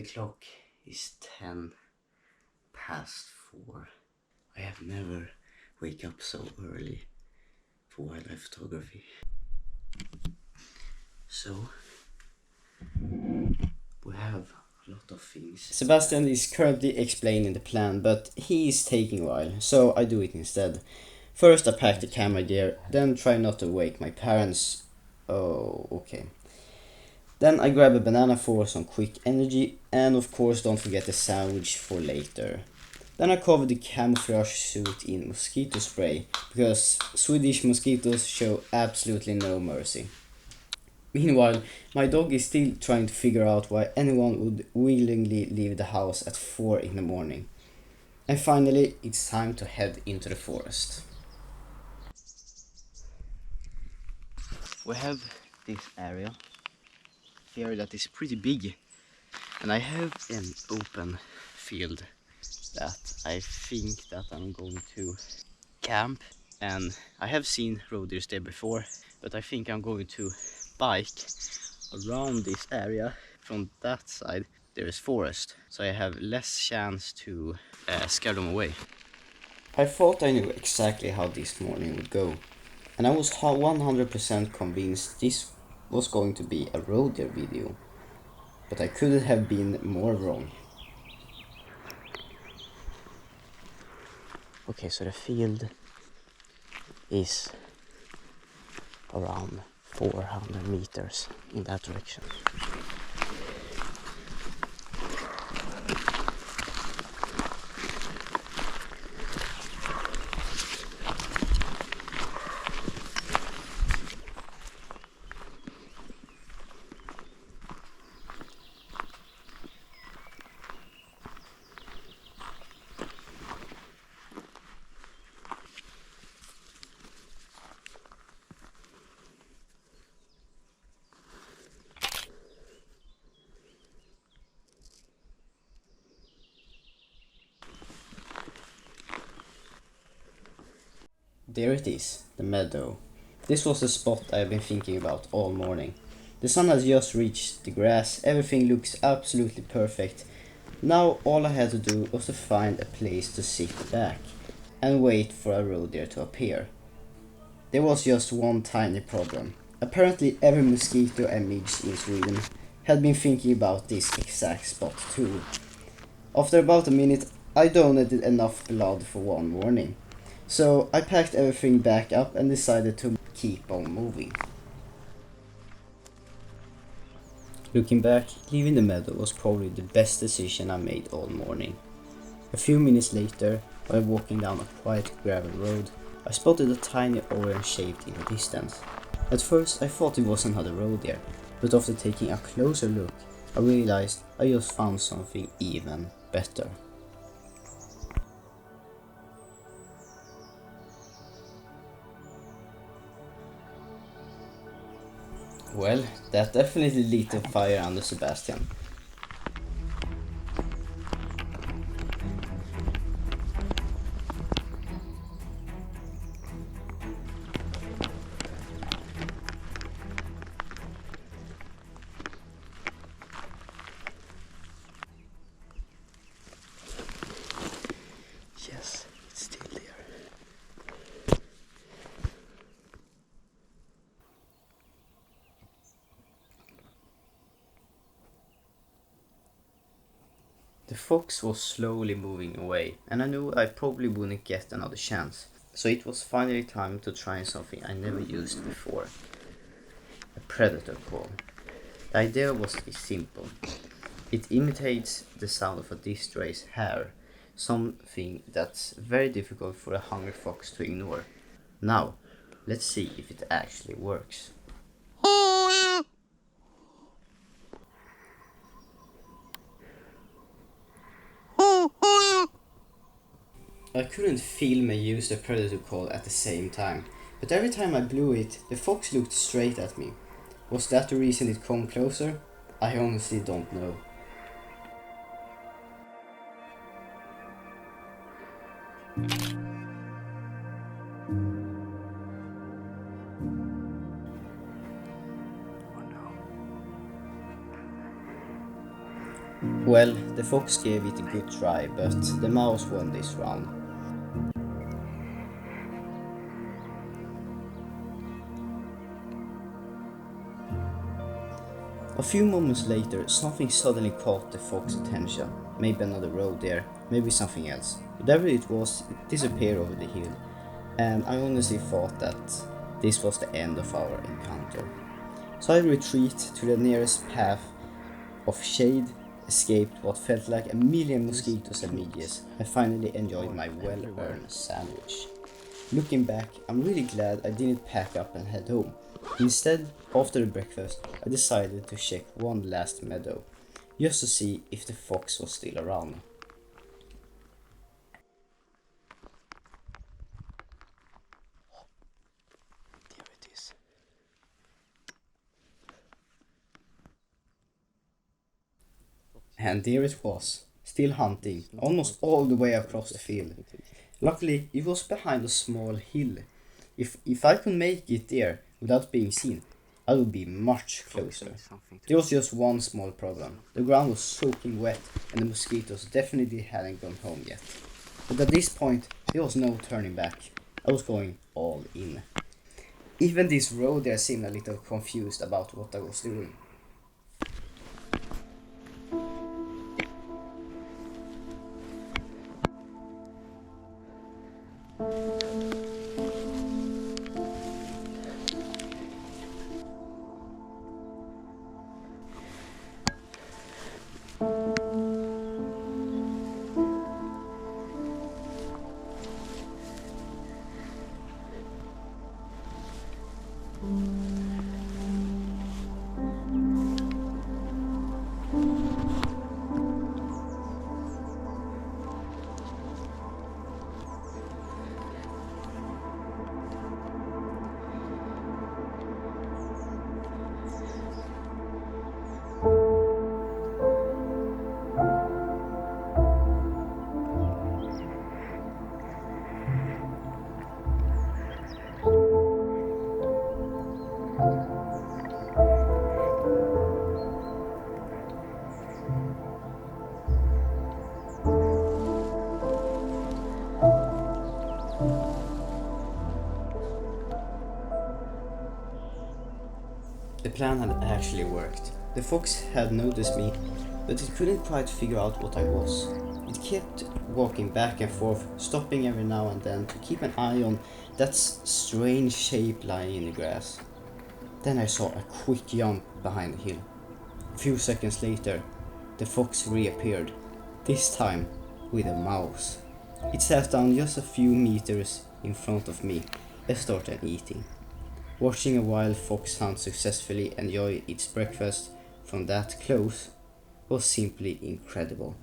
The clock is 10 past 4. I have never wake up so early for wildlife photography. So we have a lot of things. Sebastian is currently explaining the plan, but he is taking a while, so I do it instead. First I pack the camera gear, then try not to wake my parents. Oh, okay. Then I grab a banana for some quick energy, and of course don't forget the sandwich for later. Then I cover the camouflage suit in mosquito spray, because Swedish mosquitoes show absolutely no mercy. Meanwhile, my dog is still trying to figure out why anyone would willingly leave the house at 4 in the morning. And finally, it's time to head into the forest. We have this area here that is pretty big, and I have an open field that I think that I'm going to camp, and I have seen roe deer there before, but I think I'm going to bike around this area. From that side there is forest, so I have less chance to scare them away. I thought I knew exactly how this morning would go, and I was 100% convinced this was going to be a roe deer video, but I couldn't have been more wrong. Okay, so the field is around 400 meters in that direction. There it is, the meadow. This was the spot I've been thinking about all morning. The sun has just reached the grass, everything looks absolutely perfect. Now all I had to do was to find a place to sit back and wait for a roe deer to appear. There was just one tiny problem. Apparently every mosquito and midge in Sweden had been thinking about this exact spot too. After about a minute, I donated enough blood for one morning. So I packed everything back up and decided to keep on moving. Looking back, leaving the meadow was probably the best decision I made all morning. A few minutes later, while walking down a quiet gravel road, I spotted a tiny orange shape in the distance. At first I thought it was another roe deer, but after taking a closer look, I realized I just found something even better. Well, that definitely lit a fire under Sebastian. Yes, it's still there. The fox was slowly moving away, and I knew I probably wouldn't get another chance. So it was finally time to try something I never used before. A predator call. The idea was simple. It imitates the sound of a distressed hare, something that's very difficult for a hungry fox to ignore. Now, let's see if it actually works. I couldn't film and use the predator call at the same time, but every time I blew it, the fox looked straight at me. Was that the reason it came closer? I honestly don't know. Well, the fox gave it a good try, but the mouse won this round. A few moments later, something suddenly caught the fox's attention. Maybe another roe deer, maybe something else. Whatever it was, it disappeared over the hill, and I honestly thought that this was the end of our encounter. So I retreat to the nearest path of shade, escaped what felt like a million mosquitoes and midges, and finally enjoyed my well-earned sandwich. Looking back, I'm really glad I didn't pack up and head home. Instead, after the breakfast, I decided to check one last meadow, just to see if the fox was still around. There it is. And there it was, still hunting, almost all the way across the field. Luckily, it was behind a small hill. If I could make it there without being seen, I would be much closer. There was just one small problem. The ground was soaking wet and the mosquitoes definitely hadn't gone home yet. But at this point, there was no turning back. I was going all in. Even this road there seemed a little confused about what I was doing. The plan had actually worked. The fox had noticed me, but it couldn't quite figure out what I was. It kept walking back and forth, stopping every now and then to keep an eye on that strange shape lying in the grass. Then I saw a quick jump behind the hill. A few seconds later, the fox reappeared, this time with a mouse. It sat down just a few meters in front of me and started eating. Watching a wild fox hunt successfully enjoy its breakfast from that close was simply incredible.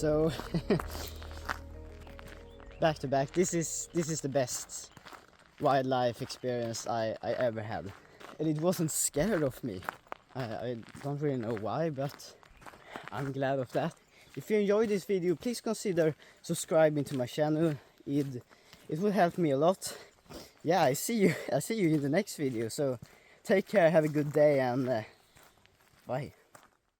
So back to back, this is the best wildlife experience I ever had, and it wasn't scared of me. I don't really know why, but I'm glad of that. If you enjoyed this video, please consider subscribing to my channel. It will help me a lot. Yeah, I see you in the next video. So take care, have a good day, and bye.